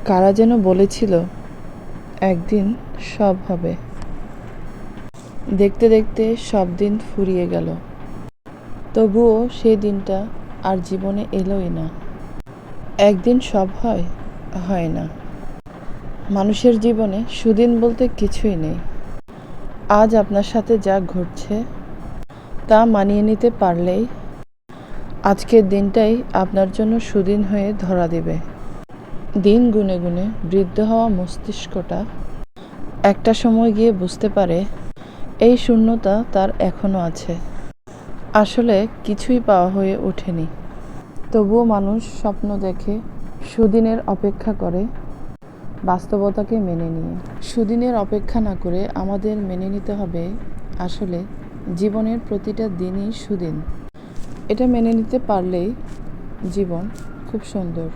কারা যেন বলেছিল একদিন সব হবে। দেখতে দেখতে সব দিন ফুরিয়ে গেল, তবুও সেই দিনটা আর জীবনে এলোই না। একদিন সব হয়, হয় না। মানুষের জীবনে সুদিন বলতে কিছুই নেই। আজ আপনার সাথে যা ঘটছে তা মানিয়ে নিতে পারলেই আজকের দিনটাই আপনার জন্য সুদিন হয়ে ধরা দেবে। দিন গুনে গুনে বৃদ্ধ হওয়া মস্তিষ্কটা একটা সময় গিয়ে বুঝতে পারে এই শূন্যতা তার এখনো আছে। আসলে কিছুই পাওয়া হয়ে ওঠেনি। তবুও মানুষ স্বপ্ন দেখে, সুদিনের অপেক্ষা করে, বাস্তবতাকে মেনে নিয়ে। সুদিনের অপেক্ষা না করে আমাদের মেনে নিতে হবে আসলে জীবনের প্রতিটা দিনই সুদিন। এটা মেনে নিতে পারলেই জীবন খুব সুন্দর।